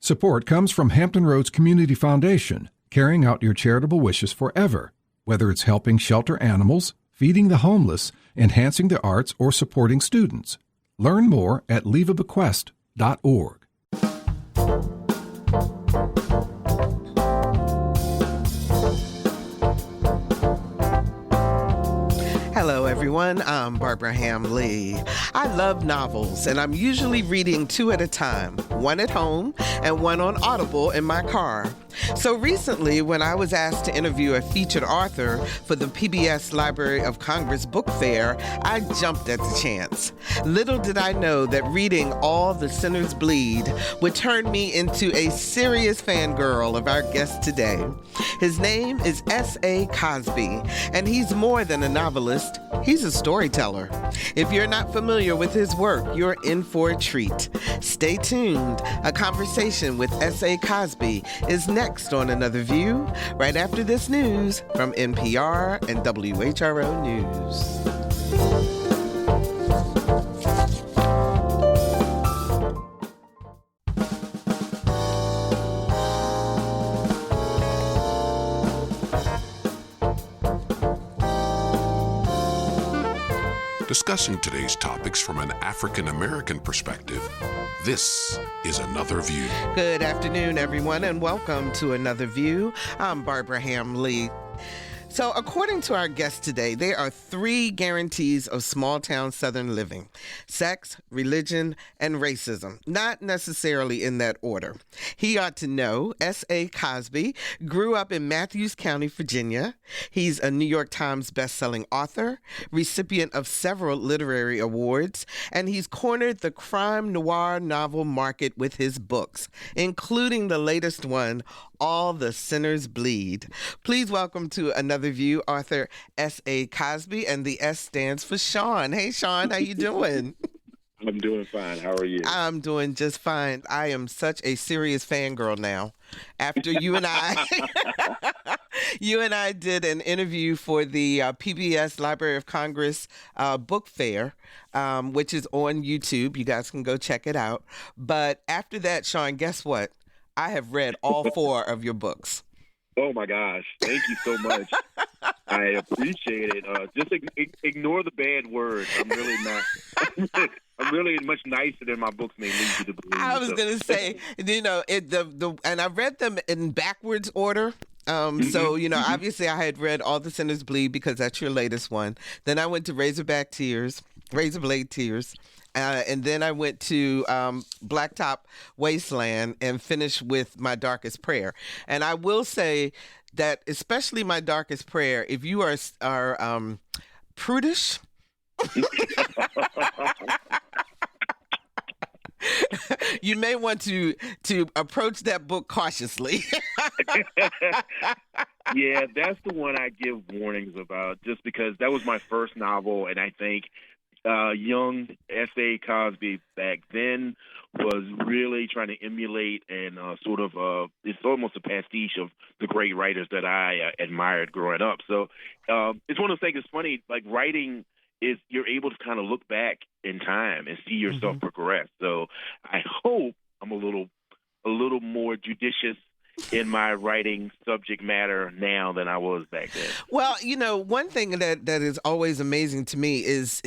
Support comes from Hampton Roads Community Foundation, carrying out your charitable wishes forever. Whether it's helping shelter animals, feeding the homeless, enhancing the arts, or supporting students. Learn more at leaveabequest.org. Hello, everyone. I'm Barbara Ham-Lee. I love novels, and I'm usually reading two at a time, one at home and one on Audible in my car. So recently, when I was asked to interview a featured author for the PBS Library of Congress Book Fair, I jumped at the chance. Little did I know that reading All the Sinners Bleed would turn me into a serious fangirl of our guest today. His name is S.A. Cosby, and he's more than a novelist. He's a storyteller. If you're not familiar with his work, you're in for a treat. Stay tuned. A conversation with S.A. Cosby is next on Another View, right after this news from NPR and WHRO News. Discussing today's topics from an African-American perspective, this is Another View. Good afternoon, everyone, and welcome to Another View. I'm Barbara Ham-Lee. So according to our guest today, there are three guarantees of small-town Southern living: sex, religion, and racism, not necessarily in that order. He ought to know S.A. Cosby grew up in Mathews County, Virginia. He's a New York Times bestselling author, recipient of several literary awards, and he's cornered the crime noir novel market with his books, including the latest one, All the Sinners Bleed. Please welcome to Another View, author S.A. Cosby, and the S stands for Sean. Hey, Sean, how you doing? I'm doing fine. How are you? I'm doing just fine. I am such a serious fangirl now. After you and I did an interview for the PBS Library of Congress Book Fair, which is on YouTube. You guys can go check it out. But after that, Sean, guess what? I have read all four of your books. Oh, my gosh. Thank you so much. I appreciate it. Just ignore the bad words. I'm really not. I'm really much nicer than my books may lead you to believe. I was going to say, and I read them in backwards order. So, obviously I had read All the Sinners Bleed because that's your latest one. Then I went to Razorblade Tears. And then I went to Blacktop Wasteland and finished with My Darkest Prayer. And I will say that especially My Darkest Prayer, if you are prudish, you may want to approach that book cautiously. Yeah, that's the one I give warnings about, just because that was my first novel, and I think young S.A. Cosby back then was really trying to emulate and it's almost a pastiche of the great writers that I admired growing up. So it's one of those things. It's funny, like writing is you're able to kind of look back in time and see yourself progress. So I hope I'm a little more judicious in my writing subject matter now than I was back then. Well, one thing that is always amazing to me is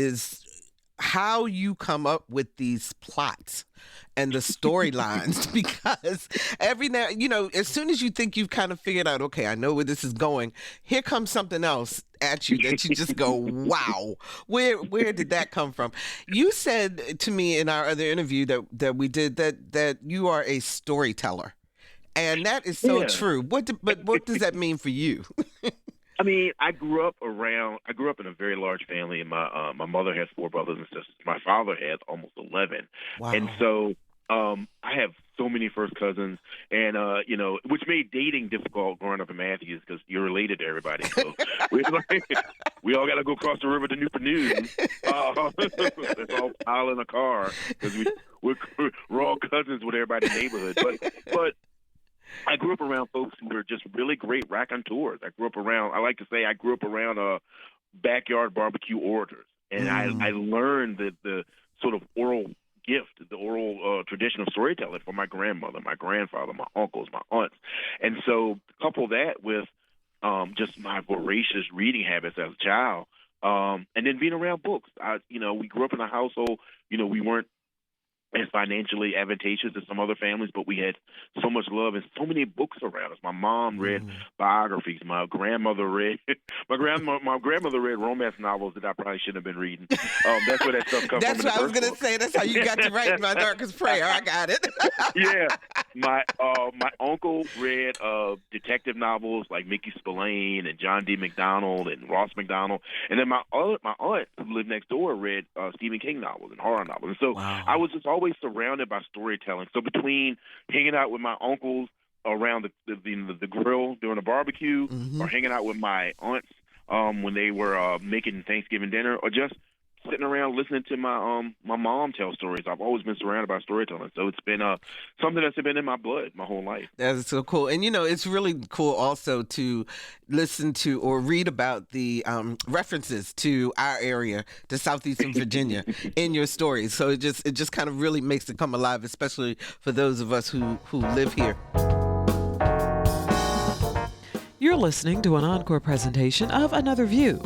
how you come up with these plots and the storylines, because every now, as soon as you think you've kind of figured out, okay, I know where this is going, here comes something else at you that you just go, wow, where did that come from? You said to me in our other interview that we did that you are a storyteller, and that is so true. But what does that mean for you? I mean, I grew up in a very large family, and my mother has 4 brothers and sisters. My father had almost 11. Wow. And so I have so many first cousins, and which made dating difficult growing up in Mathews because you're related to everybody. So we all got to go across the river to Newport News. Let's all pile in a car because we're all cousins with everybody in the neighborhood. But I grew up around folks who were just really great raconteurs. I grew up around backyard barbecue orators. And I learned the sort of oral gift, the oral tradition of storytelling from my grandmother, my grandfather, my uncles, my aunts. And so couple that with just my voracious reading habits as a child, and then being around books. We grew up in a household, we weren't as financially advantageous as some other families, but we had so much love and so many books around us. My mom read biographies. My grandmother read my grandmother read romance novels that I probably shouldn't have been reading. That's where that stuff comes from. That's what I was going to say. That's how you got to write My Darkest Prayer. I got it. Yeah, my uncle read detective novels like Mickey Spillane and John D. McDonald and Ross McDonald, and then my aunt who lived next door read Stephen King novels and horror novels. And so I was just always surrounded by storytelling. So between hanging out with my uncles around the grill during a barbecue, or hanging out with my aunts when they were making Thanksgiving dinner, or just sitting around listening to my mom tell stories, I've always been surrounded by storytelling. So it's been something that's been in my blood my whole life. That's so cool. And, it's really cool also to listen to or read about the references to our area, to Southeastern Virginia, in your stories. So it just kind of really makes it come alive, especially for those of us who live here. You're listening to an Encore presentation of Another View.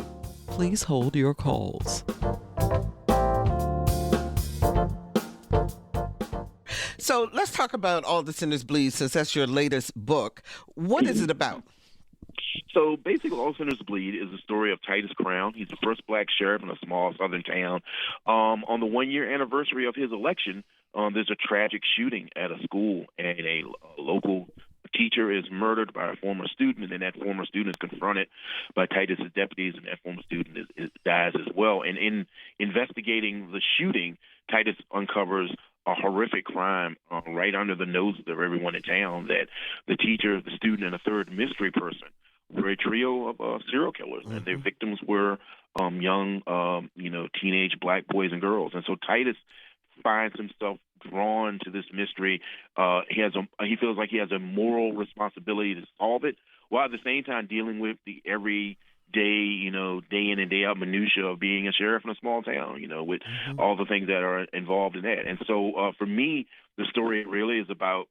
Please hold your calls. So let's talk about All the Sinners Bleed, since that's your latest book. What is it about? So basically, All Sinners Bleed is the story of Titus Crown. He's the first black sheriff in a small southern town. On the one-year anniversary of his election, there's a tragic shooting at a school, and a local teacher is murdered by a former student, and then that former student is confronted by Titus's deputies, and that former student dies as well. And in investigating the shooting, Titus uncovers a horrific crime right under the noses of everyone in town, that the teacher, the student, and a third mystery person were a trio of serial killers, and their victims were young, teenage black boys and girls. And so Titus finds himself drawn to this mystery. He feels like he has a moral responsibility to solve it, while at the same time dealing with the everyday, day in and day out minutia of being a sheriff in a small town, with all the things that are involved in that. And so for me, the story really is about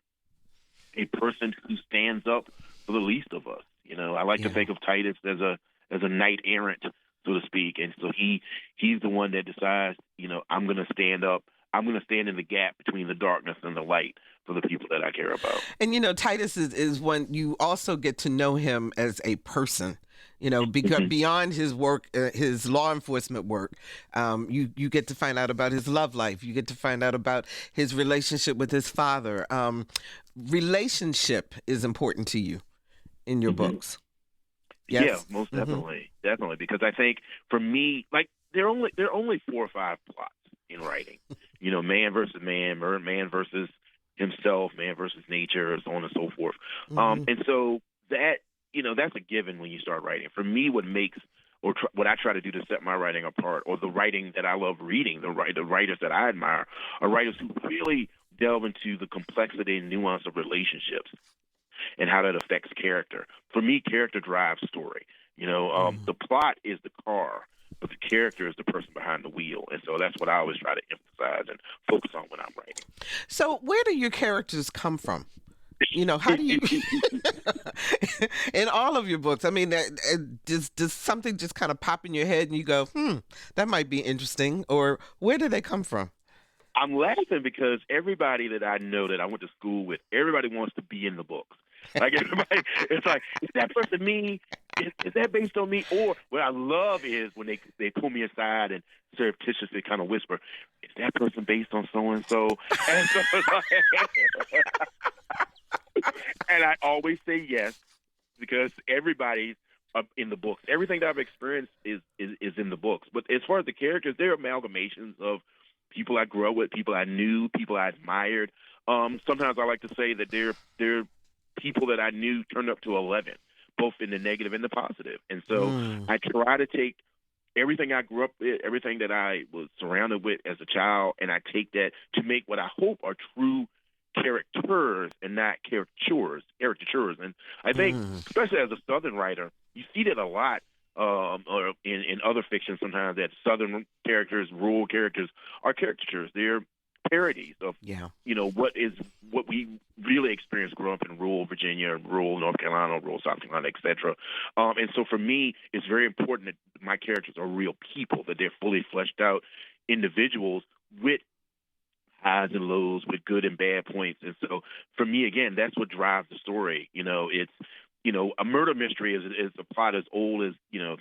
a person who stands up for the least of us. I like to think of Titus as a knight errant, so to speak. And so he's the one that decides, I'm going to stand up. I'm going to stand in the gap between the darkness and the light for the people that I care about. And, Titus is when you also get to know him as a person, because beyond his work, his law enforcement work, you get to find out about his love life. You get to find out about his relationship with his father. Relationship is important to you in your books. Yes? Yeah, most definitely. Definitely. Because I think for me, there are only 4 or 5 plots in writing. Man versus man, man versus himself, man versus nature, so on and so forth. And so that, that's a given when you start writing. For me, what I try to do to set my writing apart, or the writing that I love reading, the writers that I admire, are writers who really delve into the complexity and nuance of relationships and how that affects character. For me, character drives story. The plot is the car, but the character is the person behind the wheel. And so that's what I always try to emphasize and focus on when I'm writing. So where do your characters come from? How do you, in all of your books, I mean, does something just kind of pop in your head and you go, that might be interesting? Or where do they come from? I'm laughing because everybody that I know that I went to school with, everybody wants to be in the books. Like everybody, it's like, is that person me? Is that based on me? Or what I love is when they pull me aside and surreptitiously kind of whisper, is that person based on so-and-so? And so and I always say yes, because everybody's in the books. Everything that I've experienced is in the books. But as far as the characters, they're amalgamations of people I grew up with, people I knew, people I admired. Sometimes I like to say that they're people that I knew turned up to 11, both in the negative and the positive. And so I try to take everything I grew up with, everything that I was surrounded with as a child, and I take that to make what I hope are true characters and not caricatures. And I think, especially as a Southern writer, you see that a lot or in other fiction sometimes, that Southern characters, rural characters, are caricatures. They're parodies of what we really experienced growing up in rural Virginia, rural North Carolina, rural South Carolina, etc. And so for me, it's very important that my characters are real people, that they're fully fleshed out individuals with highs and lows, with good and bad points. And so for me, again, that's what drives the story. It's a murder mystery is a plot as old as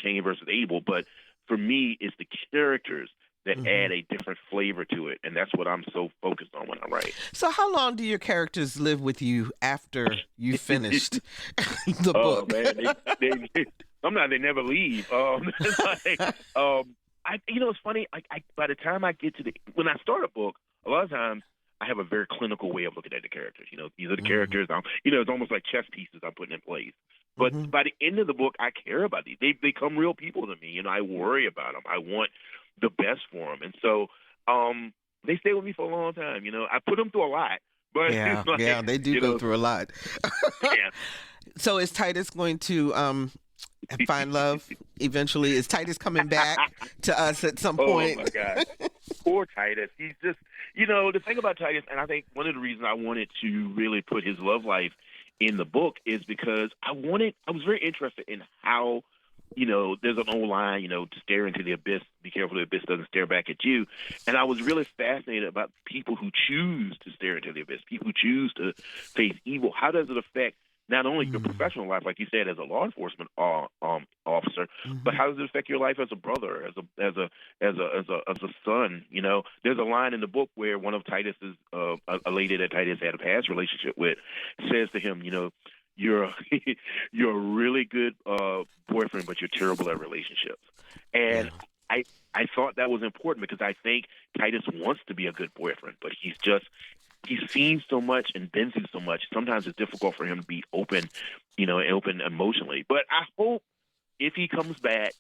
Cain versus Abel, but for me, it's the characters that add a different flavor to it, and that's what I'm so focused on when I write. So how long do your characters live with you after you finished the book? Oh, man, they sometimes they never leave. It's funny. By the time I get to when I start a book, a lot of times I have a very clinical way of looking at the characters. These are the characters. It's almost like chess pieces I'm putting in place. But by the end of the book, I care about these. They become real people to me. I worry about them. I want the best for them. And so they stay with me for a long time. I put them through a lot. But yeah, they do go through a lot. Yeah. So is Titus going to find love eventually? Is Titus coming back to us at some point? Oh, my God. Poor Titus. He's just, the thing about Titus, and I think one of the reasons I wanted to really put his love life in the book is because I was very interested in how, there's an old line, to stare into the abyss, be careful the abyss doesn't stare back at you. And I was really fascinated about people who choose to stare into the abyss, people who choose to face evil. How does it affect not only your professional life, like you said, as a law enforcement officer, but how does it affect your life as a brother, as a son? There's a line in the book where one of Titus's, a lady that Titus had a past relationship with, says to him, you're a really good boyfriend, but you're terrible at relationships. And I thought that was important because I think Titus wants to be a good boyfriend, but he's seen so much and been through so much. Sometimes it's difficult for him to be open, open emotionally. But I hope if he comes back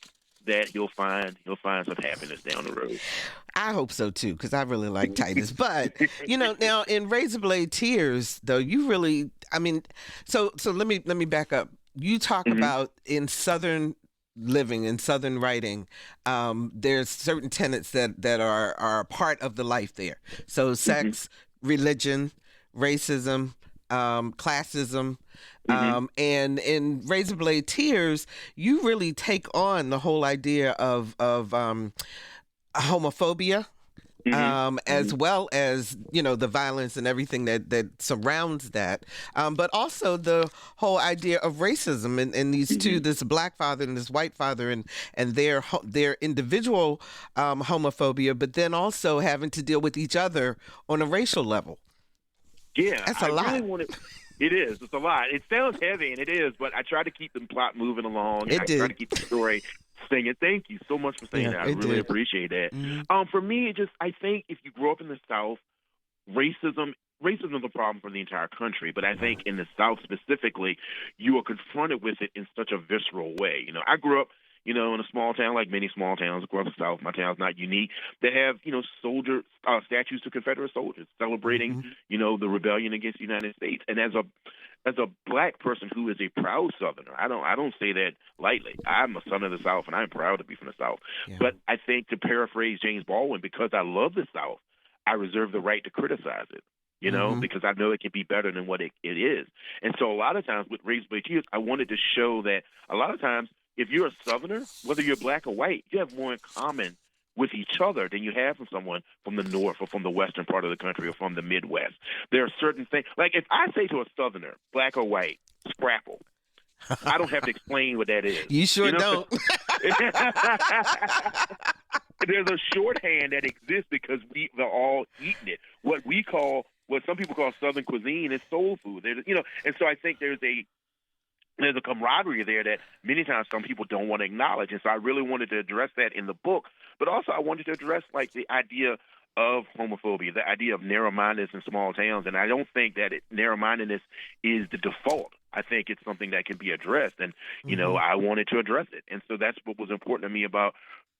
that he'll find some happiness down the road. I hope so too, because I really like Titus. But now in Razor Blade Tears, though, you really, so let me back up. You talk about in Southern living, in Southern writing, there's certain tenets that are a part of the life there. So sex, religion, racism, classism, and in Razor Blade Tears, you really take on the whole idea of homophobia, as well as the violence and everything that surrounds that, but also the whole idea of racism and these two, this black father and this white father, and their individual homophobia, but then also having to deal with each other on a racial level. Yeah, that's a lot. Really it is. It's a lot. It sounds heavy, and it is, but I try to keep the plot moving along. I try to keep the story singing. Thank you so much for saying that. I really appreciate that. For me, I think if you grow up in the South, racism is a problem for the entire country, but I think in the South specifically, you are confronted with it in such a visceral way. I grew up, in a small town, like many small towns across the South. My town's not unique. That have, soldier statues to Confederate soldiers celebrating, the rebellion against the United States. And as a black person who is a proud Southerner, I don't say that lightly. I'm a son of the South, and I'm proud to be from the South. Yeah. But I think, to paraphrase James Baldwin, because I love the South, I reserve the right to criticize it. Because I know it can be better than what it is. And so a lot of times with Razor Blade Tears, I wanted to show that a lot of times, if you're a Southerner, whether you're black or white, you have more in common with each other than you have from someone from the North or from the western part of the country or from the Midwest. There are certain things, like if I say to a Southerner, black or white, scrapple, I don't have to explain what that is. You sure don't. There's a shorthand that exists because we're all eating it. What some people call Southern cuisine is soul food. And so I think there's a camaraderie there that many times some people don't want to acknowledge. And so I really wanted to address that in the book. But also I wanted to address the idea of homophobia, the idea of narrow-mindedness in small towns. And I don't think that narrow-mindedness is the default. I think it's something that can be addressed. And, I wanted to address it. And so that's what was important to me about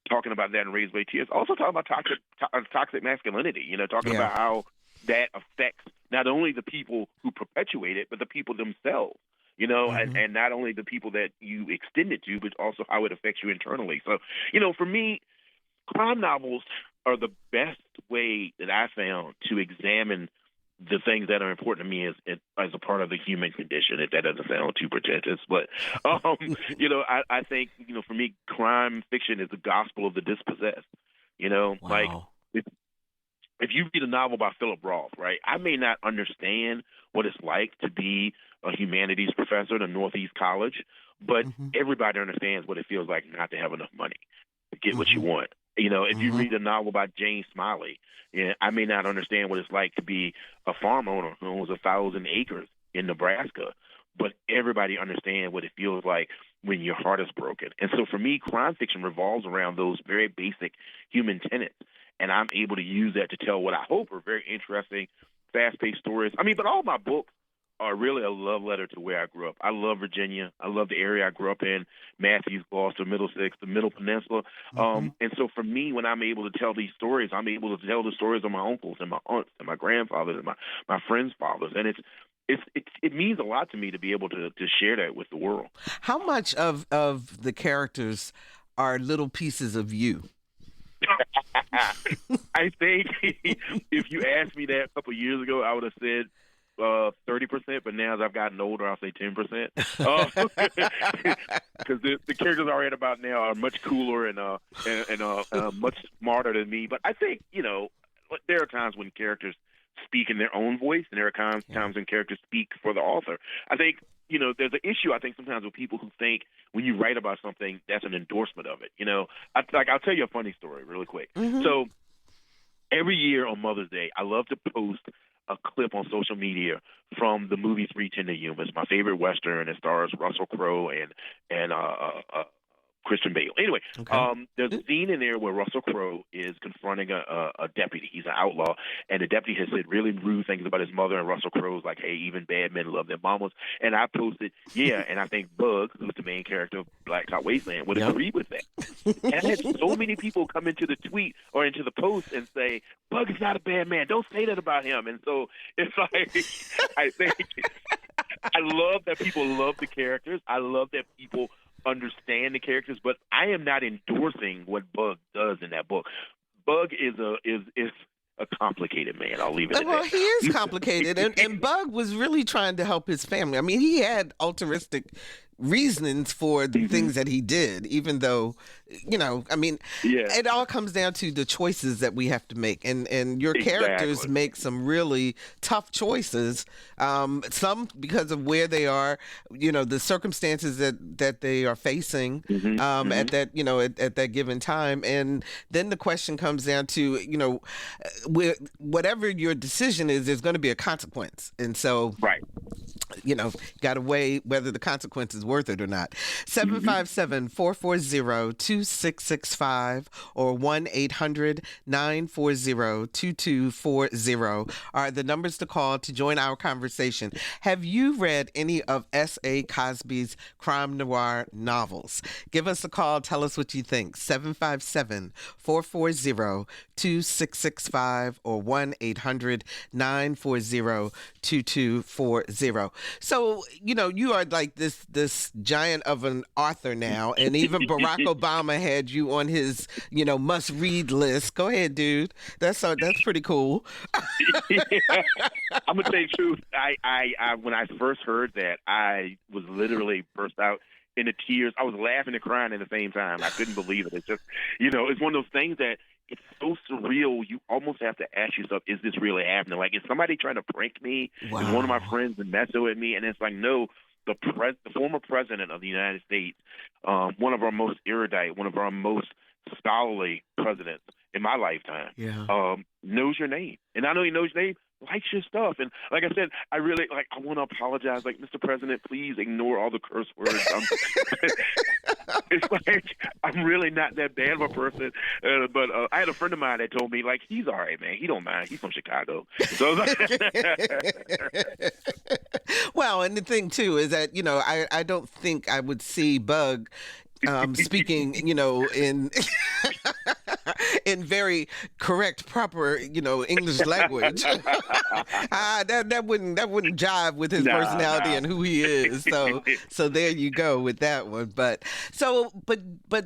talking about that in Razor Blade Tears. Also talking about toxic masculinity, talking about how that affects not only the people who perpetuate it, but the people themselves. And not only the people that you extend it to, but also how it affects you internally. So, for me, crime novels are the best way that I found to examine the things that are important to me as a part of the human condition, if that doesn't sound too pretentious. But, I think, for me, crime fiction is the gospel of the dispossessed. Wow. Like if you read a novel by Philip Roth, right, I may not understand what it's like to be a humanities professor at a Northeast college, but everybody understands what it feels like not to have enough money to get what you want. If you read a novel by James Smiley, I may not understand what it's like to be a farm owner who owns 1,000 acres in Nebraska, but everybody understands what it feels like when your heart is broken. And so for me, crime fiction revolves around those very basic human tenets, and I'm able to use that to tell what I hope are very interesting, fast-paced stories. But all my books are really a love letter to where I grew up. I love Virginia. I love the area I grew up in, Mathews, Gloucester, Middlesex, the Middle Peninsula. And so for me, when I'm able to tell these stories, I'm able to tell the stories of my uncles and my aunts and my grandfathers and my friends' fathers. And it means a lot to me to be able to share that with the world. How much of the characters are little pieces of you? I think if you asked me that a couple of years ago, I would have said 30%, but now as I've gotten older, I'll say 10%. Because the characters I read about now are much cooler and much smarter than me. But I think, there are times when characters speak in their own voice, and there are times when characters speak for the author. I think, there's an issue, I think, sometimes with people who think when you write about something, that's an endorsement of it. I'll tell you a funny story really quick. So every year on Mother's Day, I love to post a clip on social media from the movie 3:10 to Yuma. It's my favorite Western. It stars Russell Crowe and Christian Bale. Anyway, there's a scene in there where Russell Crowe is confronting a deputy. He's an outlaw, and the deputy has said really rude things about his mother, and Russell Crowe's like, hey, even bad men love their mamas. And I posted, and I think Bug, who's the main character of Black Top Wasteland, would agree with that. And I had so many people come into the tweet or into the post and say, Bug is not a bad man. Don't say that about him. And so it's like, I think, I love that people love the characters. I love that people understand the characters, but I am not endorsing what Bug does in that book. Bug is a complicated man. I'll leave it at that. Well, he is complicated, and Bug was really trying to help his family. He had altruistic reasons for the things that he did, even though, it all comes down to the choices that we have to make. And your characters make some really tough choices, some because of where they are, the circumstances that they are facing at that, at that given time. And then the question comes down to, whatever your decision is, there's going to be a consequence. And so, got to weigh whether the consequence is worth it or not. 757-440-2665 or 1-800-940-2240 are the numbers to call to join our conversation. Have you read any of S.A. Cosby's crime noir novels? Give us a call. Tell us what you think. 757-440-2665 or 1-800-940-2240. So, you are like this giant of an author now, and even Barack Obama had you on his, must-read list. Go ahead, dude. That's pretty cool. I'm gonna tell you the truth. I when I first heard that, I was literally burst out into tears. I was laughing and crying at the same time. I couldn't believe it. It's just, it's one of those things that it's so surreal. You almost have to ask yourself, is this really happening? Like, is somebody trying to prank me? Wow. Is one of my friends messing with me? And it's like, no, the former president of the United States, one of our most erudite, one of our most scholarly presidents in my lifetime, knows your name. And I know he knows your name, likes your stuff. And like I said, I want to apologize. Like, Mr. President, please ignore all the curse words. It's like, I'm really not that bad of a person. But I had a friend of mine that told me, like, he's all right, man. He don't mind. He's from Chicago. So well, and the thing, too, is that, I don't think I would see Bug speaking, in in very correct, proper, English language. That wouldn't jive with his personality and who he is. So there you go with that one. But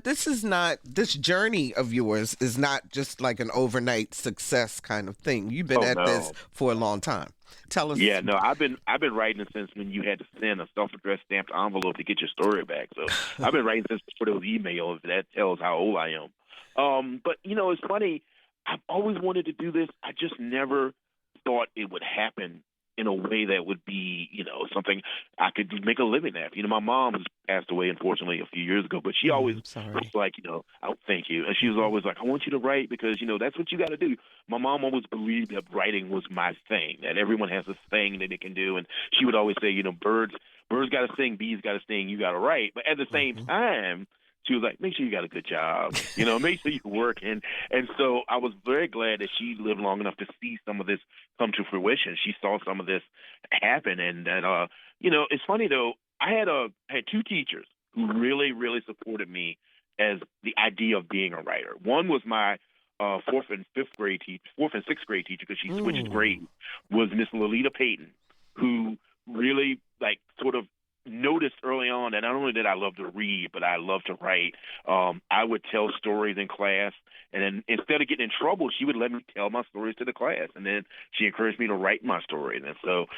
this journey of yours is not just like an overnight success kind of thing. You've been this for a long time. Tell us. Yeah, no, I've been writing since when you had to send a self-addressed stamped envelope to get your story back. So I've been writing since before those emails. That tells how old I am. But it's funny. I've always wanted to do this. I just never thought it would happen in a way that would be, something I could make a living at. My mom has passed away, unfortunately, a few years ago, but she always was like, oh, thank you. And she was always like, I want you to write because, that's what you got to do. My mom always believed that writing was my thing, that everyone has this thing that they can do. And she would always say, birds got to sing, bees got to sing, you got to write. But at the same time, she was like, make sure you got a good job, make sure you work. And so I was very glad that she lived long enough to see some of this come to fruition. She saw some of this happen. And that, it's funny, though, I had two teachers who really, really supported me as the idea of being a writer. One was my fourth and sixth grade teacher, because she switched grades, was Miss Lolita Payton, who really, sort of noticed early on that not only did I love to read, but I love to write. I would tell stories in class, and then instead of getting in trouble, she would let me tell my stories to the class, and then she encouraged me to write my stories. And so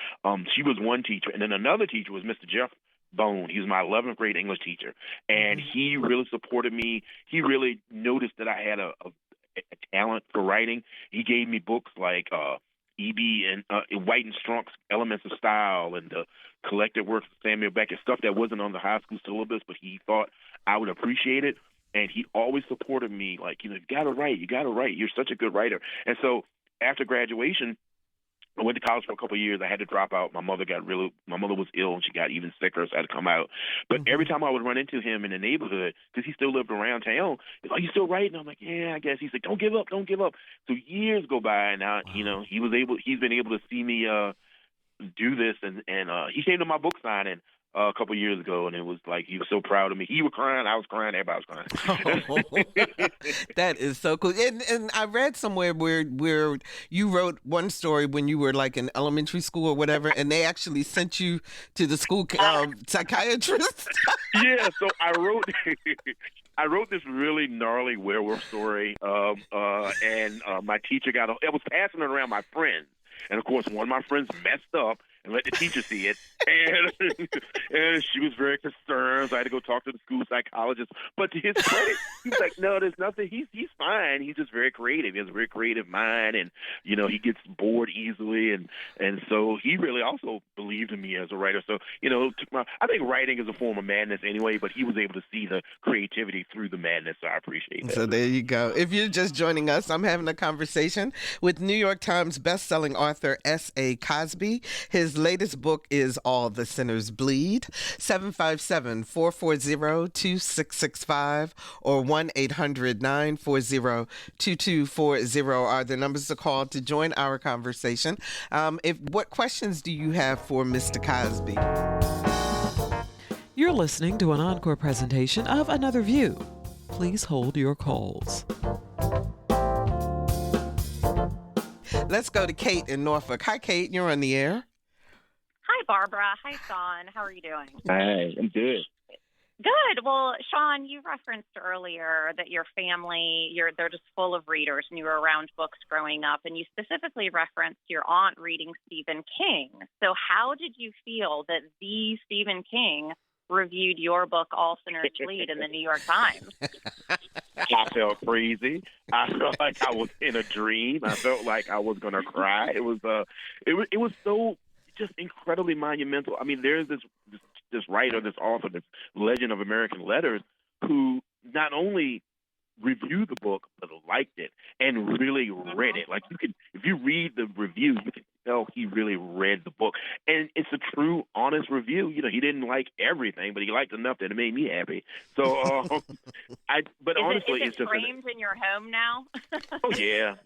she was one teacher. And then another teacher was Mr. Jeff Bone. He was my 11th grade English teacher, and he really supported me. He really noticed that I had a talent for writing. He gave me books like E.B. and White and Strunk's Elements of Style and the collected works of Samuel Beckett, stuff that wasn't on the high school syllabus, but he thought I would appreciate it. And he always supported me, like, you got to write. You're such a good writer. And so after graduation, I went to college for a couple of years. I had to drop out. My mother was ill, and she got even sicker, so I had to come out. But every time I would run into him in the neighborhood, because he still lived around town, he's like, you still writing? I'm like, yeah, I guess. He's like, don't give up. So years go by, and now, he's been able to see me do this, and he came to my book signing a couple of years ago, and it was like he was so proud of me. He was crying, I was crying, everybody was crying. That is so cool. And I read somewhere where you wrote one story when you were like in elementary school or whatever, and they actually sent you to the school psychiatrist. Yeah, so I wrote this really gnarly werewolf story, and my teacher I was passing it around my friends. And, of course, one of my friends messed up and let the teacher see it. And she was very concerned. So I had to go talk to the school psychologist. But to his credit, he was like, no, there's nothing. He's fine. He's just very creative. He has a very creative mind. And, he gets bored easily. And so he really also believed in me as a writer. So, I think writing is a form of madness anyway, but he was able to see the creativity through the madness. So I appreciate that. So there you go. If you're just joining us, I'm having a conversation with New York Times bestselling author S.A. Cosby. His latest book is All the Sinners Bleed. 757-440-2665 or 1-800-940-2240 are the numbers to call to join our conversation. What questions do you have for Mr. Cosby? You're listening to an encore presentation of Another View. Please hold your calls. Let's go to Kate in Norfolk. Hi, Kate. You're on the air. Hi, Barbara. Hi, Sean. How are you doing? Hi, I'm good. Good. Well, Sean, you referenced earlier that your family, they're just full of readers and you were around books growing up, and you specifically referenced your aunt reading Stephen King. So how did you feel that the Stephen King reviewed your book, All Sinners Bleed, in the New York Times? I felt crazy. I felt like I was in a dream. I felt like I was going to cry. It was so just incredibly monumental. I mean, there's this writer, this author, this legend of American letters, who not only reviewed the book but liked it and really read it. Like, if you read the review, you can tell he really read the book, and it's a true, honest review. He didn't like everything, but he liked enough that it made me happy. So, honestly, it's just framed in your home now. Oh yeah.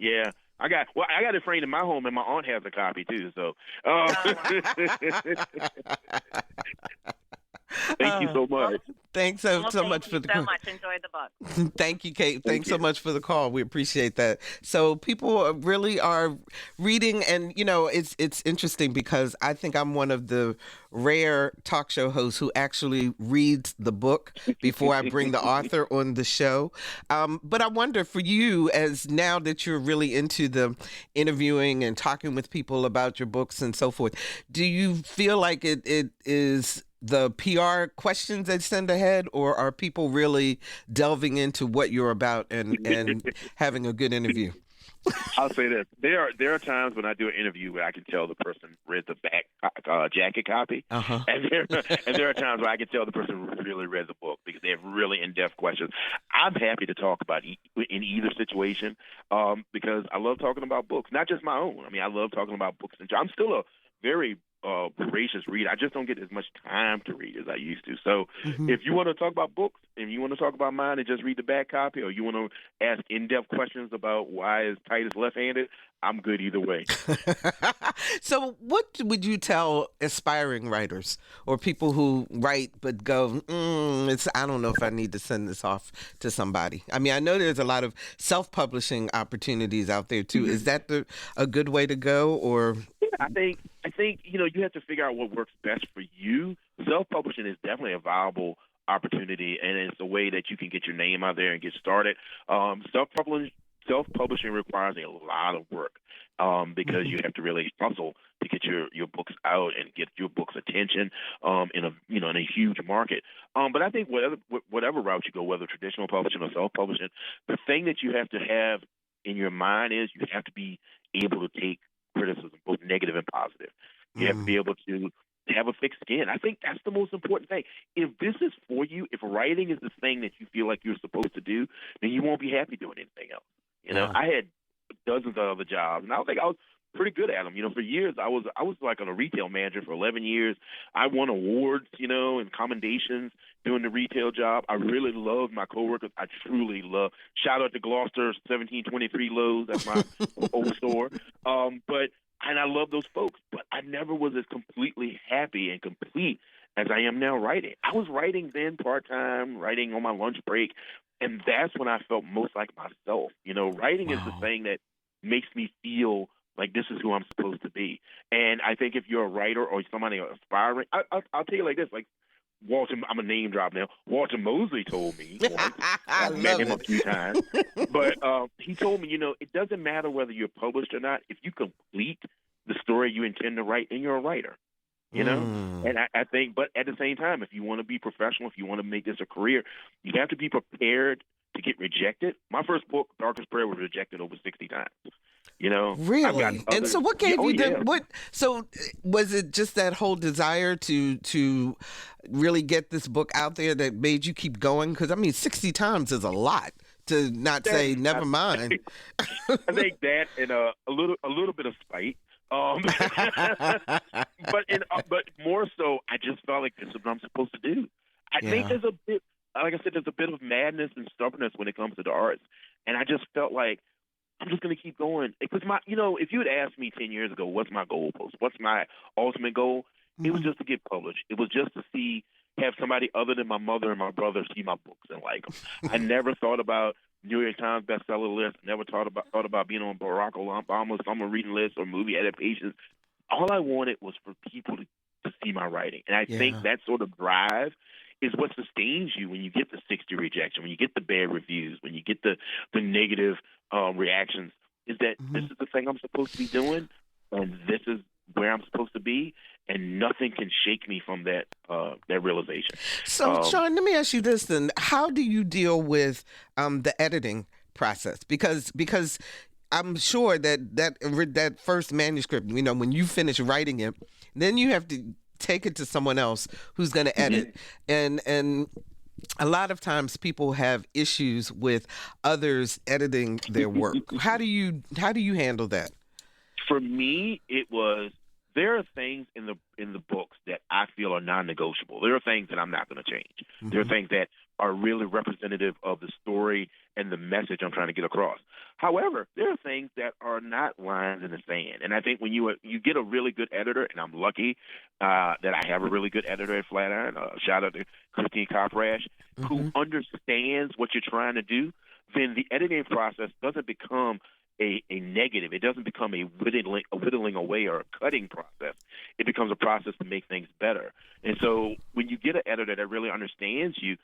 I got it framed in my home, and my aunt has a copy too. So, thank you so much. Thanks so Well, much for the thank you so call. much. Enjoy the book. Thank you, Kate. Thanks so much for the call. We appreciate that. So people really are reading, and it's interesting because I think I'm one of the rare talk show hosts who actually reads the book before I bring the author on the show. But I wonder for you, as now that you're really into the interviewing and talking with people about your books and so forth, do you feel like it is the PR questions they send ahead, or are people really delving into what you're about and having a good interview? I'll say this: there are times when I do an interview where I can tell the person read the back jacket copy, and there are times where I can tell the person really read the book because they have really in-depth questions. I'm happy to talk about in either situation because I love talking about books, not just my own. I mean, I love talking about books, and I'm still a very voracious reader. I just don't get as much time to read as I used to. So if you want to talk about books and you want to talk about mine and just read the back copy, or you want to ask in-depth questions about why is Titus left-handed, I'm good either way. So what would you tell aspiring writers or people who write but go, I don't know if I need to send this off to somebody? I mean, I know there's a lot of self-publishing opportunities out there too. Is that a good way to go, or? I think you have to figure out what works best for you. Self-publishing is definitely a viable opportunity, and it's a way that you can get your name out there and get started. Self-publishing requires a lot of work because you have to really hustle to get your books out and get your books' attention in a huge market. But I think whatever route you go, whether traditional publishing or self-publishing, the thing that you have to have in your mind is you have to be able to take criticism, both negative and positive. You have to be able to have a thick skin. I think that's the most important thing. If this is for you, if writing is the thing that you feel like you're supposed to do, then you won't be happy doing anything else. I had dozens of other jobs, and I think I was pretty good at them. For years, I was like a retail manager for 11 years. I won awards, and commendations doing the retail job. I really loved my coworkers. I truly love. Shout out to Gloucester 1723 Lowe's. That's my old store. And I love those folks, but I never was as completely happy and complete as I am now writing. I was writing then part-time, writing on my lunch break, and that's when I felt most like myself. Writing is the thing that makes me feel like this is who I'm supposed to be. And I think if you're a writer or somebody aspiring, I'll tell you like this, like Walter, I'm a name drop now. Walter Mosley told me once. I've met him a few times. But he told me, it doesn't matter whether you're published or not. If you complete the story you intend to write, then you're a writer. And I think, but at the same time, if you want to be professional, if you want to make this a career, you have to be prepared to get rejected. My first book, Darkest Prayer, was rejected over 60 times. Really? And so what gave you that? So was it just that whole desire to really get this book out there that made you keep going? Because 60 times is a lot to not say never mind. I think that and a little bit of spite. But more so, I just felt like this is what I'm supposed to do. I think there's a bit, like I said, there's a bit of madness and stubbornness when it comes to the arts, and I just felt like I'm just going to keep going. Because if you had asked me 10 years ago, what's my goalpost? What's my ultimate goal? It was just to get published. It was just to have somebody other than my mother and my brother see my books and like them. I never thought about New York Times bestseller list. Never thought about being on Barack Obama's summer reading list or movie adaptations. All I wanted was for people to see my writing. And I think that sort of drive is what sustains you when you get the 60 rejection, when you get the bad reviews, when you get the negative reactions, is that this is the thing I'm supposed to be doing, and this is where I'm supposed to be, and nothing can shake me from that realization. So, Sean, let me ask you this then. How do you deal with the editing process? Because I'm sure that first manuscript, when you finish writing it, then you have to take it to someone else who's going to edit. And a lot of times people have issues with others editing their work. How do you handle that? For me, there are things in the books that I feel are non-negotiable. There are things that I'm not going to change. There are things that are really representative of the story and the message I'm trying to get across. However, there are things that are not lines in the sand. And I think when you get a really good editor, and I'm lucky that I have a really good editor at Flatiron, shout out to Christine Koprash, who understands what you're trying to do, then the editing process doesn't become a negative. It doesn't become a whittling away or a cutting process. It becomes a process to make things better. And so when you get an editor that really understands you,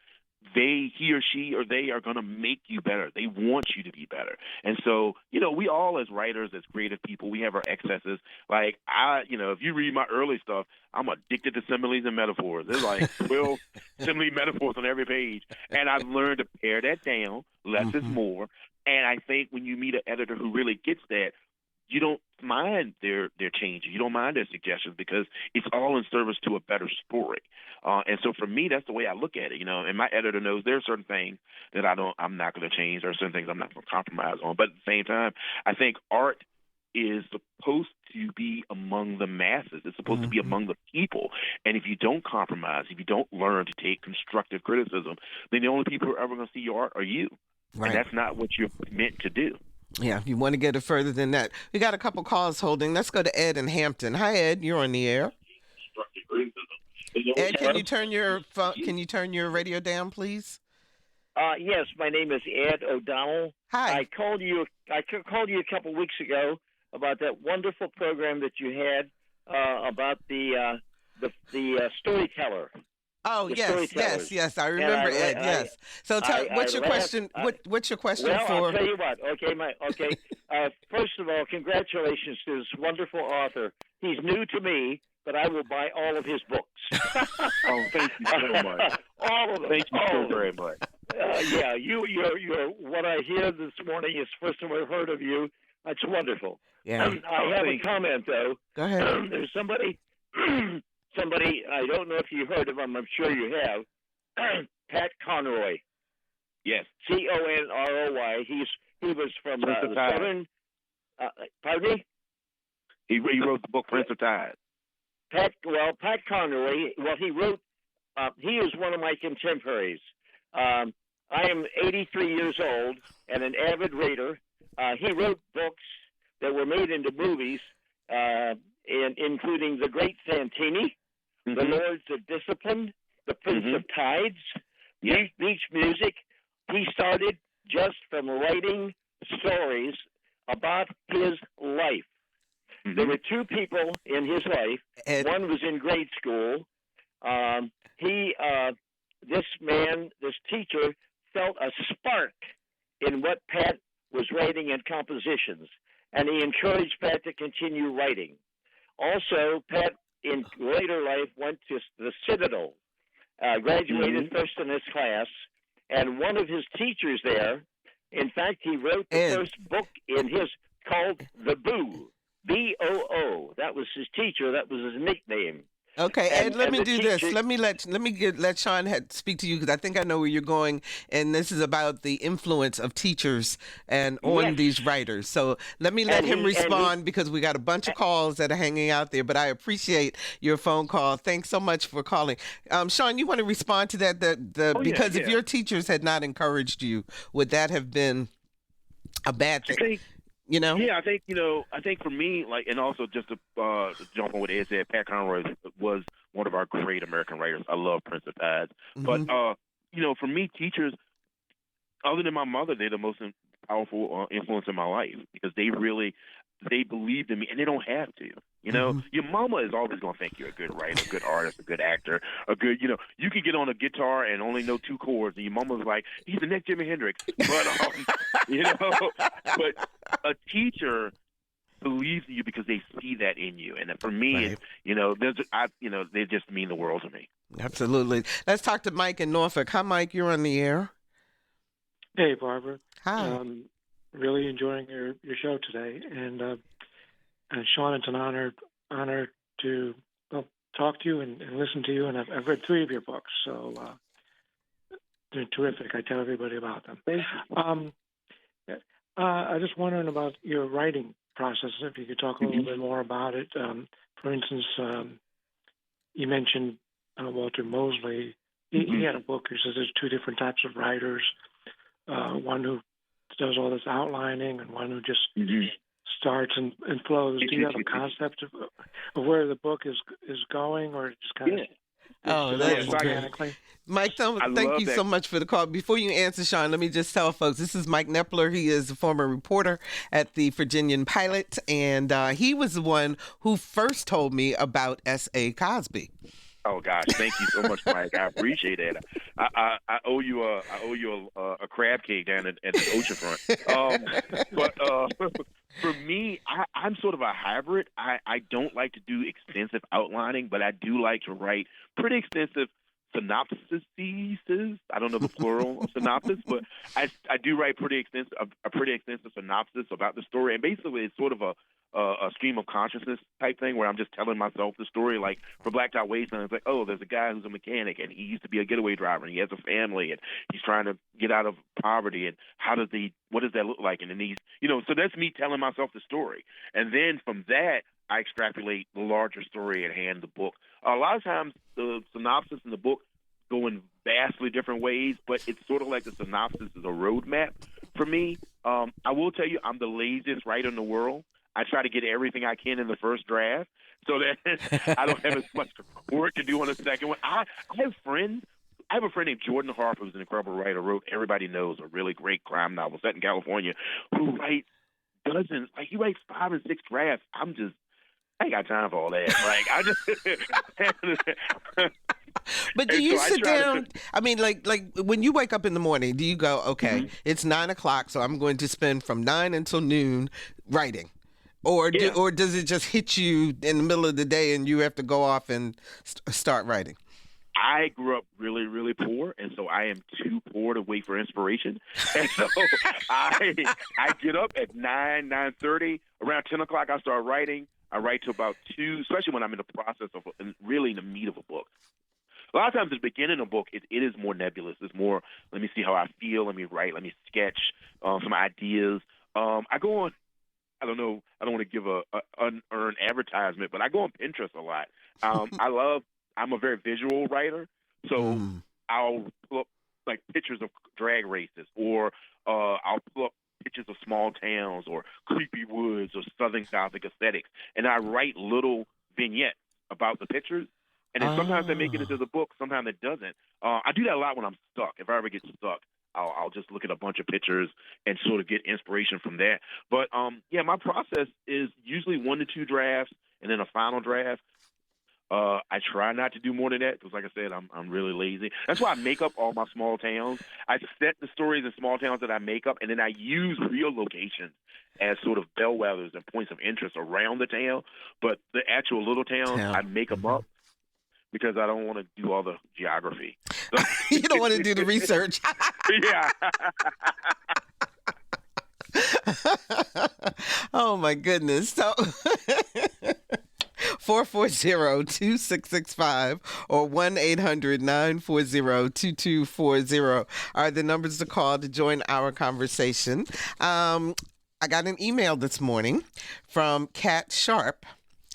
he or she or they are going to make you better. They want you to be better. And so, we all as writers, as creative people, we have our excesses. Like if you read my early stuff, I'm addicted to similes and metaphors. There's like 12 simile metaphors on every page. And I've learned to pare that down. Less is more. And I think when you meet an editor who really gets that, you don't mind their changes. You don't mind their suggestions because it's all in service to a better story. And so for me, that's the way I look at it. And my editor knows there are certain things that I'm not going to change. There are certain things I'm not going to compromise on. But at the same time, I think art is supposed to be among the masses. It's supposed to be among the people. And if you don't compromise, if you don't learn to take constructive criticism, then the only people who are ever going to see your art are you. Right. And that's not what you're meant to do. Yeah, you want to get it further than that. We got a couple calls holding. Let's go to Ed in Hampton. Hi, Ed. You're on the air. Ed, can you turn your radio down, please? Yes, my name is Ed O'Donnell. Hi. I called you a couple of weeks ago about that wonderful program that you had about the storyteller. Oh, yes. I remember Ed. Yes. So, what's your question? What's your question for? I'll tell you what. Okay. First of all, congratulations to this wonderful author. He's new to me, but I will buy all of his books. Oh, thank you so much. All of them. Thank you so very much. You're what I hear this morning is the first time I've heard of you. That's wonderful. Yeah. I have a comment though. Go ahead. There's somebody. Somebody, I don't know if you heard of him. I'm sure you have. Pat Conroy. Yes. Conroy. He was from the Southern. Pardon me? He wrote the book Prince of Tide. Pat Conroy. Well, he wrote. He is one of my contemporaries. I am 83 years old and an avid reader. He wrote books that were made into movies, including The Great Santini. The Lords of Discipline, The Prince of Tides, Beach Music. He started just from writing stories about his life. There were two people in his life. One was in grade school. This teacher felt a spark in what Pat was writing in compositions, and he encouraged Pat to continue writing. Also, Pat in later life went to the Citadel, graduated first in his class, and one of his teachers there, in fact, he wrote the first book called The Boo, B-O-O. That was his teacher. That was his nickname. Okay, Ed, let me do this. Let me let Sean speak to you because I think I know where you're going, and this is about the influence of teachers and on these writers. So let me let him respond because we got a bunch of calls that are hanging out there. But I appreciate your phone call. Thanks so much for calling. Sean, you want to respond to that? Because if your teachers had not encouraged you, would that have been a bad thing? Yeah, I think for me, and also just to jump on what Ed said, Pat Conroy was one of our great American writers. I love Prince of Tides. But, for me, teachers, other than my mother, they're the most powerful influence in my life because they believed in me, and they don't have to. Your mama is always going to think you're a good writer, a good artist, a good actor, a good, you can get on a guitar and only know two chords, and your mama's like, he's the next Jimi Hendrix. But, but a teacher believes in you because they see that in you. And for me, they just mean the world to me. Absolutely. Let's talk to Mike in Norfolk. Hi, Mike. You're on the air. Hey, Barbara. Hi. Really enjoying your show today. And Sean, it's an honor to talk to you and listen to you. And I've read 3 of your books, so they're terrific. I tell everybody about them. Thank you. I just wondering about your writing process, if you could talk a little bit more about it. For instance, you mentioned Walter Mosley. he had a book. He says there's two different types of writers. One who does all this outlining, and one who just starts and flows. Do you have a concept of where the book is going, or just kind of? Oh, that's organically? Mike, thank you so much for the call. Before you answer, Sean, let me just tell folks, this is Mike Nepler. He is a former reporter at the Virginian Pilot, and he was the one who first told me about S.A. Cosby. Oh gosh, thank you so much, Mike. I appreciate it. I owe you a crab cake down at the oceanfront. But for me, I'm sort of a hybrid. I don't like to do extensive outlining, but I do like to write pretty extensive synopses. I don't know the plural of synopsis, but I do write a pretty extensive synopsis about the story, and basically it's sort of a stream of consciousness type thing where I'm just telling myself the story. Like for Black Dot Wasteland, it's like, oh, there's a guy who's a mechanic and he used to be a getaway driver and he has a family and he's trying to get out of poverty, and what does that look like? And then so that's me telling myself the story. And then from that, I extrapolate the larger story at hand, the book. A lot of times the synopsis in the book go in vastly different ways, but it's sort of like the synopsis is a roadmap for me. I will tell you, I'm the laziest writer in the world. I try to get everything I can in the first draft so that I don't have as much work to do on the second one. I have friends. I have a friend named Jordan Harper, who's an incredible writer, wrote Everybody Knows, a really great crime novel set in California, who writes dozens. Like, he writes 5 and 6 drafts. I ain't got time for all that. Like, I just... But do you sit down? I mean, like when you wake up in the morning, do you go, okay, it's 9 o'clock, so I'm going to spend from 9 until noon writing? Or does it just hit you in the middle of the day and you have to go off and start writing? I grew up really, really poor, and so I am too poor to wait for inspiration. And so I get up at 9:30. Around 10 o'clock, I start writing. I write to about 2, especially when I'm in the process of really in the meat of a book. A lot of times at the beginning of a book, it is more nebulous. It's more, let me see how I feel, let me write, let me sketch some ideas. I go on, I don't know, I don't want to give a unearned advertisement, but I go on Pinterest a lot. I'm a very visual writer, so I'll pull up like pictures of drag races, or I'll pull up pictures of small towns or creepy woods or Southern Gothic aesthetics, and I write little vignettes about the pictures. And then sometimes they make it into the book, sometimes it doesn't. I do that a lot when I'm stuck. If I ever get stuck, I'll just look at a bunch of pictures and sort of get inspiration from that. But, my process is usually 1 to 2 drafts and then a final draft. I try not to do more than that because, like I said, I'm really lazy. That's why I make up all my small towns. I set the stories in small towns that I make up, and then I use real locations as sort of bellwethers and points of interest around the town. But the actual little towns, I make them up, because I don't want to do all the geography. You don't want to do the research. Yeah. Oh, my goodness. So 440-2665 or 1-800-940-2240 are the numbers to call to join our conversation. I got an email this morning from Kat Sharp.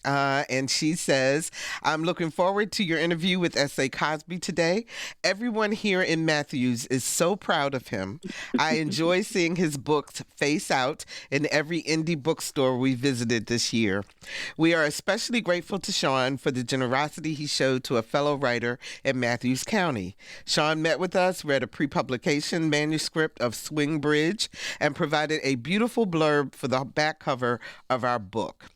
And she says, I'm looking forward to your interview with S.A. Cosby today. Everyone here in Mathews is so proud of him. I enjoy seeing his books face out in every indie bookstore we visited this year. We are especially grateful to Sean for the generosity he showed to a fellow writer in Mathews County. Sean met with us, read a pre-publication manuscript of Swing Bridge, and provided a beautiful blurb for the back cover of our book.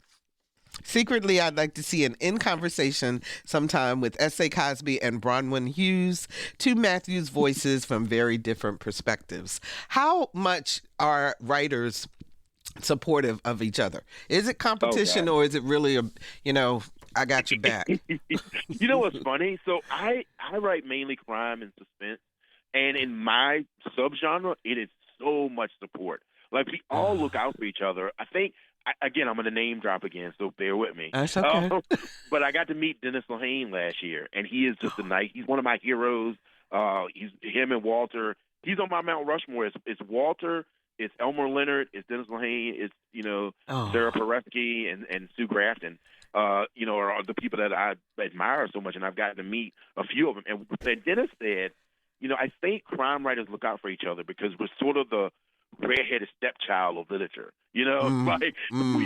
Secretly, I'd like to see an in-conversation sometime with S.A. Cosby and Bronwyn Hughes, 2 Mathews voices from very different perspectives. How much are writers supportive of each other? Is it competition or is it really, I got your back? You know what's funny? So I write mainly crime and suspense, and in my subgenre, it is so much support. Like, we all look out for each other. I think, again, I'm going to name drop again, so bear with me. That's okay. But I got to meet Dennis Lehane last year, and he is just he's one of my heroes. He's him and Walter. He's on my Mount Rushmore. It's Walter, it's Elmer Leonard, it's Dennis Lehane, it's, Sarah Paretsky and Sue Grafton. or the people that I admire so much, and I've gotten to meet a few of them. And Dennis said, I think crime writers look out for each other because we're sort of the redheaded stepchild of literature. We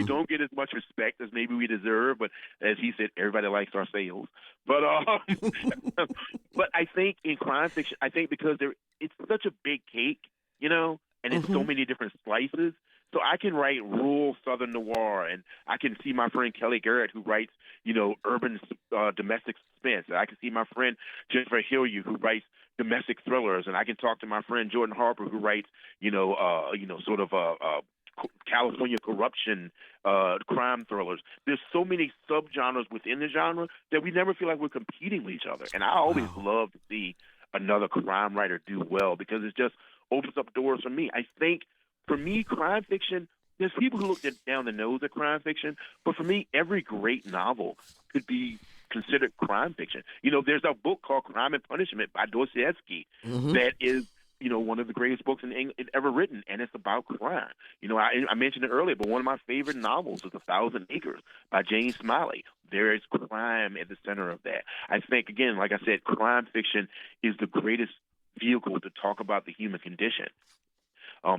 don't get as much respect as maybe we deserve, but as he said, everybody likes our sales. But but I think in crime fiction, because it's such a big cake, and it's so many different slices. So I can write rural Southern noir, and I can see my friend Kelly Garrett, who writes, urban domestic suspense. I can see my friend Jennifer Hilliard, who writes domestic thrillers, and I can talk to my friend Jordan Harper, who writes, sort of California corruption crime thrillers. There's so many subgenres within the genre that we never feel like we're competing with each other. And I always love to see another crime writer do well because it just opens up doors for me. I think, for me, crime fiction, there's people who look down the nose at crime fiction, but for me, every great novel could be considered crime fiction. There's a book called Crime and Punishment by Dostoevsky that is, one of the greatest books in English ever written, and it's about crime. I mentioned it earlier, but one of my favorite novels is 1,000 Acres by Jane Smiley. There is crime at the center of that. I think, again, like I said, crime fiction is the greatest vehicle to talk about the human condition.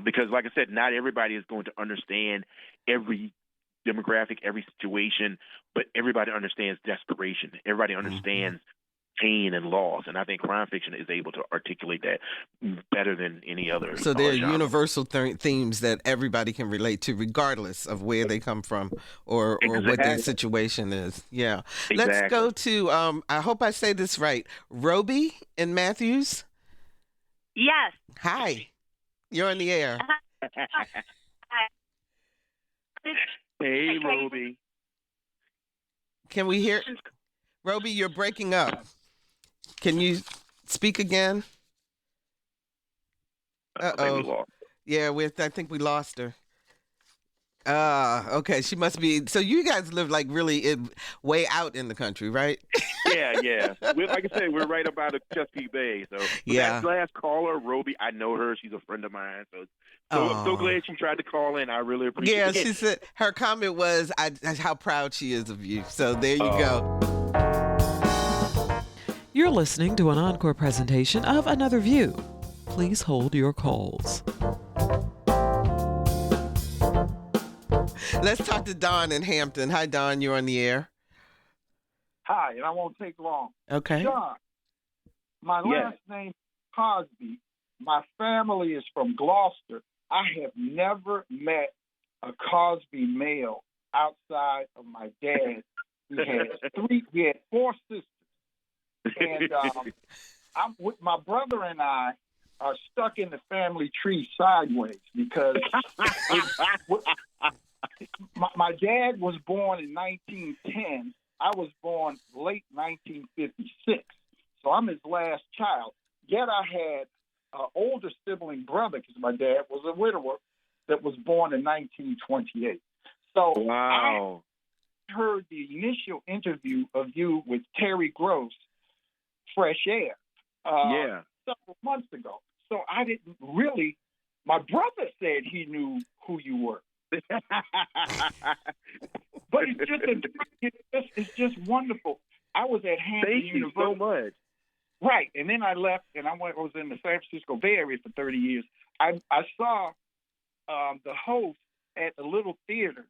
Because, like I said, not everybody is going to understand every demographic, every situation, but everybody understands desperation. Everybody understands pain and loss, and I think crime fiction is able to articulate that better than any other. So there are genre. universal themes that everybody can relate to, regardless of where they come from or what their situation is. Yeah. Exactly. Let's go to, I hope I say this right, Roby in Mathews. Yes. Hi. You're on the air. Hey, Roby. Can we hear? Roby, you're breaking up. Can you speak again? Uh-oh. Yeah, I think we lost her. Okay. She must be. So you guys live like really way out in the country, right? Yeah. Like I said, we're right about the Chesapeake Bay. So that last caller, Roby, I know her. She's a friend of mine. I'm so glad she tried to call in. I really appreciate it. Yeah, she said her comment was how proud she is of you. So there you go. You're listening to an encore presentation of Another View. Please hold your calls. Let's talk to Don in Hampton. Hi, Don. You're on the air. Hi, and I won't take long. Okay. John, my last name is Cosby. My family is from Gloucester. I have never met a Cosby male outside of my dad. He had 4 sisters. And my brother and I are stuck in the family tree sideways because my dad was born in 1910. I was born late 1956. So I'm his last child. Yet I had an older sibling brother, because my dad was a widower, that was born in 1928. So wow. I heard the initial interview of you with Terry Gross, Fresh Air, several months ago. So I didn't really, my brother said he knew who you were. But it's just wonderful. I was at Hampton University. Thank you so much. Right, and then I left, and I was in the San Francisco Bay Area for 30 years. I saw the host at the little theater,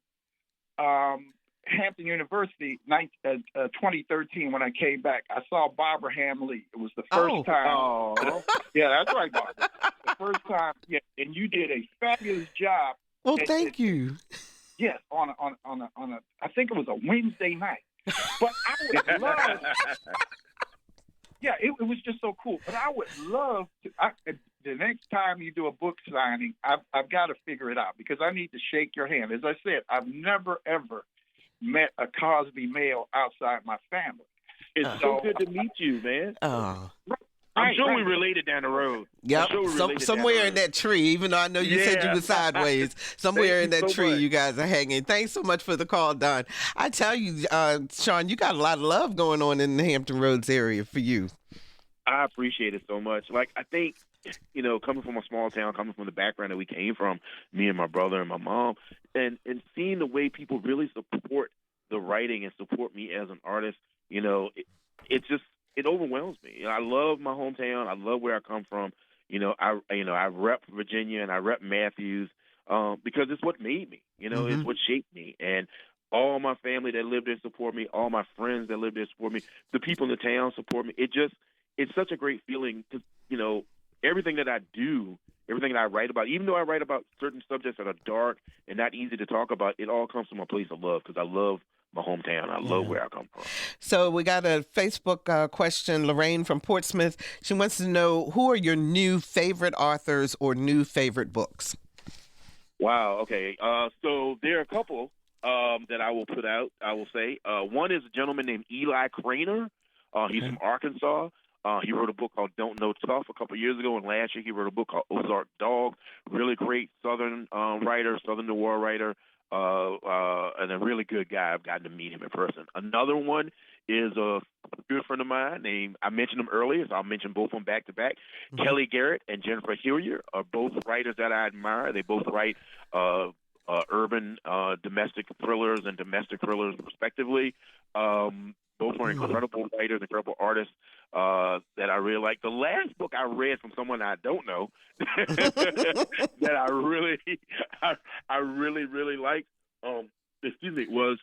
Hampton University, 2013, when I came back. I saw Barbara Ham Lee. It was the first time. Oh. Yeah, that's right, Barbara. The first time, and you did a fabulous job. Well, thank you. Yes, on a I think it was a Wednesday night. But I would love. Yeah, it was just so cool. But I would love to. The next time you do a book signing, I've got to figure it out because I need to shake your hand. As I said, I've never ever met a Cosby male outside my family. It's so good to meet you, man. I'm sure we related down the road. Yep, somewhere in that tree, even though I know you said you were sideways, somewhere in that tree you guys are hanging. Thanks so much for the call, Don. I tell you, Sean, you got a lot of love going on in the Hampton Roads area for you. I appreciate it so much. Like, I think, coming from a small town, coming from the background that we came from, me and my brother and my mom, and seeing the way people really support the writing and support me as an artist, it overwhelms me. I love my hometown. I love where I come from. I rep Virginia and I rep Mathews because it's what made me. It's what shaped me. And all my family that live there support me. All my friends that live there support me. The people in the town support me. It's such a great feeling because, everything that I do, everything that I write about, even though I write about certain subjects that are dark and not easy to talk about, it all comes from a place of love because I love my hometown. I love where I come from. So we got a Facebook question, Lorraine from Portsmouth. She wants to know, who are your new favorite authors or new favorite books? Wow. Okay. So there are a couple that I will put out, I will say. One is a gentleman named Eli Craner. He's from Arkansas. He wrote a book called Don't Know Tough a couple of years ago, and last year he wrote a book called Ozark Dog. Really great Southern writer, Southern noir writer, and a really good guy. I've gotten to meet him in person. Another one is a good friend of mine named, I mentioned him earlier, so I'll mention both of them back to back. Kelly Garrett and Jennifer Hillier are both writers that I admire. They both write urban domestic thrillers and domestic thrillers respectively. Both are incredible writers, incredible artists that I really like. The last book I read from someone I don't know that I really liked, was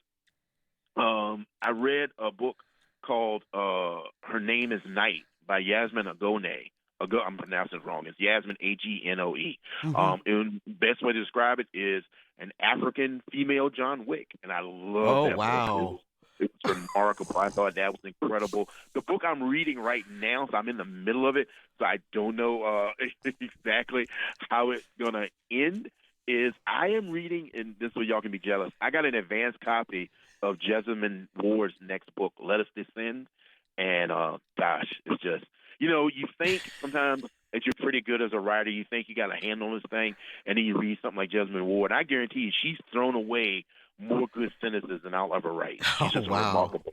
I read a book called Her Name is Night by Yasmin Agone. I'm pronouncing it wrong. It's Yasmin, Agnoe. And the best way to describe it is an African female John Wick, and I love that book. It's remarkable. I thought that was incredible. The book I'm reading right now, so I'm in the middle of it, so I don't know exactly how it's going to end, is I am reading, and this is where y'all can be jealous, I got an advanced copy of Jessamine Ward's next book, Let Us Descend, and gosh, it's just, you think sometimes that you're pretty good as a writer, you think you got a handle on this thing, and then you read something like Jessamine Ward, and I guarantee you she's thrown away more good sentences than I'll ever write. She's just remarkable.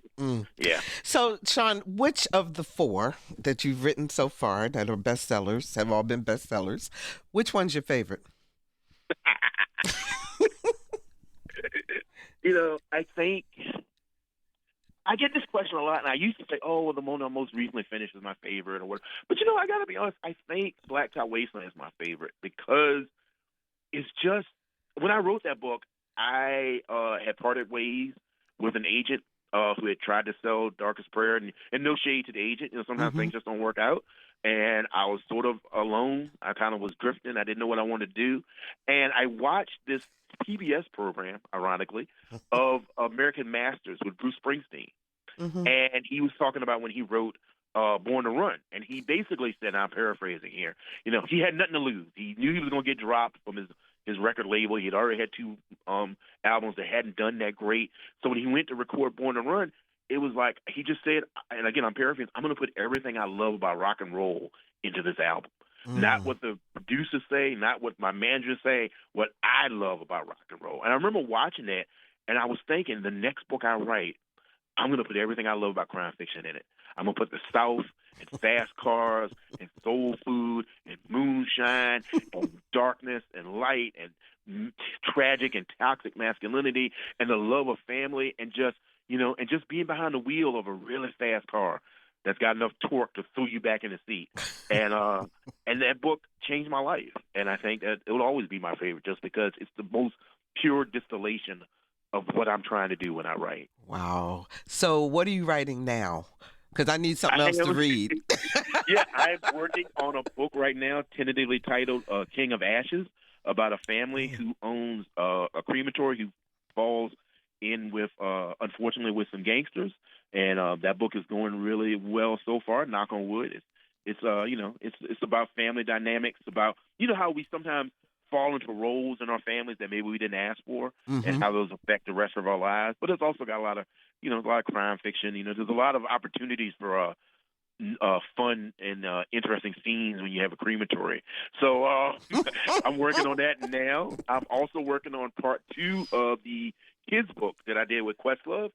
Yeah. So, Sean, which of the 4 that you've written so far that are bestsellers, have all been bestsellers, which one's your favorite? I think I get this question a lot, and I used to say, the one I most recently finished is my favorite or whatever. But, I got to be honest, I think Black Top Wasteland is my favorite because it's just, when I wrote that book, I had parted ways with an agent who had tried to sell Darkest Prayer, and no shade to the agent. Sometimes things just don't work out. And I was sort of alone. I kind of was drifting. I didn't know what I wanted to do. And I watched this PBS program, ironically, of American Masters with Bruce Springsteen. And he was talking about when he wrote Born to Run. And he basically said, I'm paraphrasing here, he had nothing to lose. He knew he was going to get dropped from his record label. He had already had 2 albums that hadn't done that great. So when he went to record Born to Run, it was like he just said, and again, I'm paraphrasing, I'm going to put everything I love about rock and roll into this album. Not what the producers say, not what my managers say, what I love about rock and roll. And I remember watching that, and I was thinking, the next book I write, I'm going to put everything I love about crime fiction in it. I'm going to put the South and fast cars and soul food and moonshine and darkness and light and tragic and toxic masculinity and the love of family and just being behind the wheel of a really fast car that's got enough torque to throw you back in the seat. And that book changed my life. And I think that it will always be my favorite just because it's the most pure distillation of what I'm trying to do when I write. Wow. So what are you writing now? Because I need something else to read. Yeah, I'm working on a book right now, tentatively titled King of Ashes, about a family who owns a crematory who falls in with, unfortunately, with some gangsters. And that book is going really well so far, knock on wood. It's about family dynamics, about, how we sometimes fall into roles in our families that maybe we didn't ask for and how those affect the rest of our lives. But it's also got a lot of crime fiction. There's a lot of opportunities for fun and interesting scenes when you have a crematory. So I'm working on that now. I'm also working on part 2 of the kids book that I did with Questlove.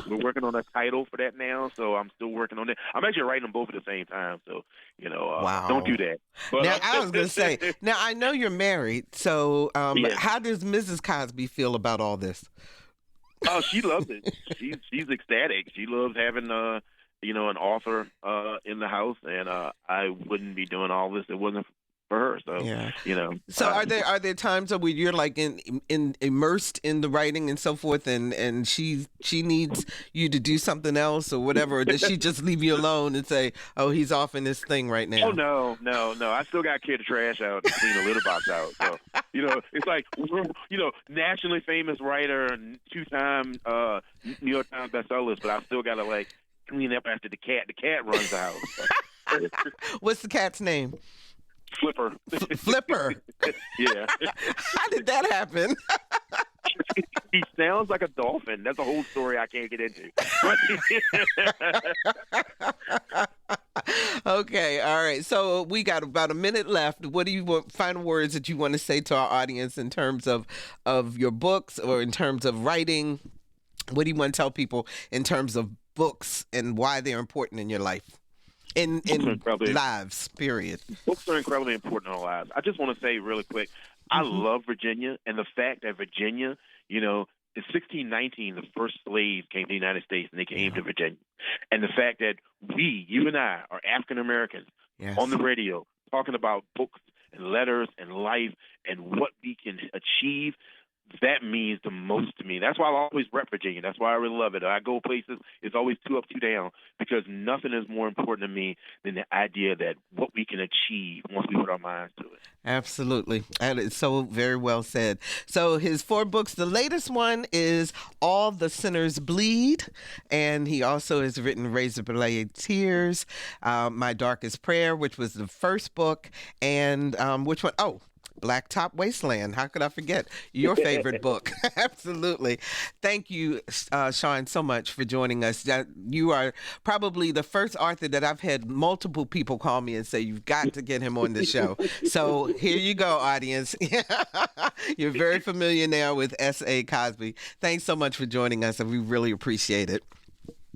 We're working on a title for that now, so I'm still working on it. I'm actually writing them both at the same time, so wow. Don't do that. But, now, I was going to say, now I know you're married, so how does Mrs. Cosby feel about all this? Oh, she loves it. She's ecstatic. She loves having an author in the house, and I wouldn't be doing all this if it wasn't for her. So Yeah. So are there times where you're like in immersed in the writing and so forth, and she needs you to do something else or whatever, or does she just leave you alone and say, "Oh, he's off in this thing right now"? Oh no! I still got to carry the trash out and clean the litter box out. So it's like nationally famous writer and 2-time New York Times bestseller, but I still got to like clean up after the cat. The cat runs the house. What's the cat's name? Flipper. Flipper. Yeah. How did that happen? He sounds like a dolphin. That's a whole story I can't get into. Okay, all right. So we got about a minute left. What do you want, final words that you want to say to our audience in terms of your books or in terms of writing? What do you want to tell people in terms of books and why they're important in your life? In lives, period. Books are incredibly important in our lives. I just want to say really quick, I love Virginia, and the fact that Virginia, in 1619, the first slaves came to the United States, and they came to Virginia. And the fact that you and I, are African Americans on the radio talking about books and letters and life and what we can achieve, that means the most to me. That's why I always rep Virginia. That's why I really love it. I go places, it's always 2 up, 2 down, because nothing is more important to me than the idea that what we can achieve once we put our minds to it. Absolutely. And it's so very well said. So his 4 books, the latest one is All the Sinners Bleed. And he also has written Razor Blade Tears, My Darkest Prayer, which was the first book. And which one? Oh, Blacktop Wasteland. How could I forget your favorite book? Absolutely. Thank you, Sean, so much for joining us. You are probably the first author that I've had multiple people call me and say, you've got to get him on the show. So here you go, audience. You're very familiar now with S.A. Cosby. Thanks so much for joining us, and we really appreciate it.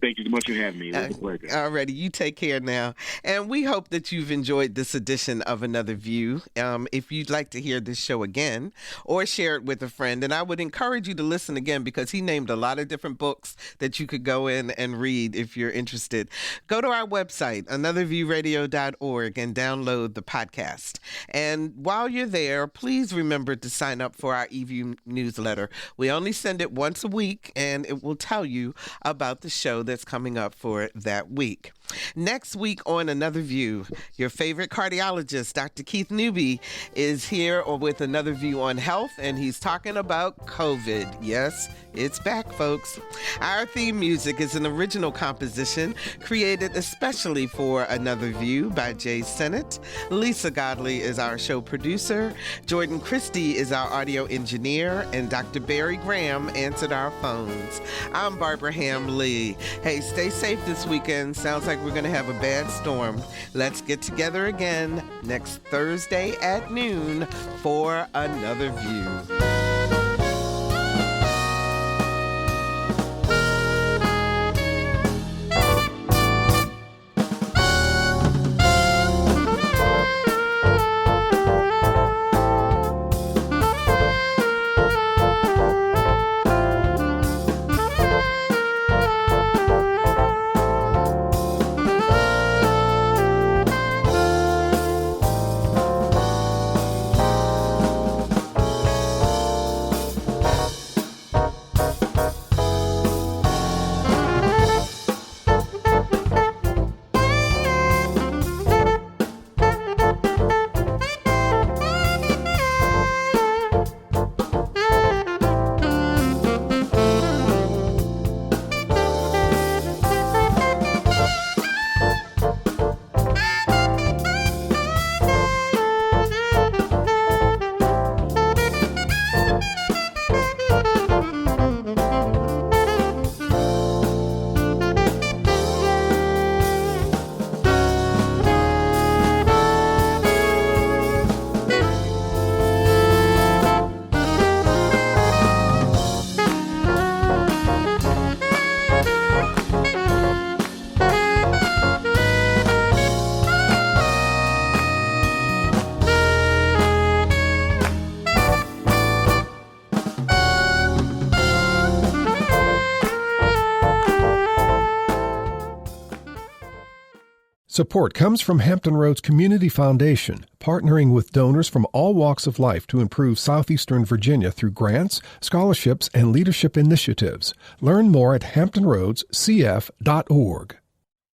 Thank you so much for having me. It was a pleasure. All righty. You take care now. And we hope that you've enjoyed this edition of Another View. If you'd like to hear this show again or share it with a friend, and I would encourage you to listen again because he named a lot of different books that you could go in and read if you're interested. Go to our website, anotherviewradio.org, and download the podcast. And while you're there, please remember to sign up for our eView newsletter. We only send it once a week, and it will tell you about the show that's coming up for that week. Next week on Another View, your favorite cardiologist, Dr. Keith Newby, is here with another view on health, and he's talking about COVID. Yes, it's back, folks. Our theme music is an original composition created especially for Another View by Jay Sennett. Lisa Godley is our show producer. Jordan Christie is our audio engineer, and Dr. Barry Graham answered our phones. I'm Barbara Ham Lee. Hey, stay safe this weekend. Sounds like we're going to have a bad storm. Let's get together again next Thursday at noon for Another View. Support comes from Hampton Roads Community Foundation, partnering with donors from all walks of life to improve southeastern Virginia through grants, scholarships, and leadership initiatives. Learn more at hamptonroadscf.org.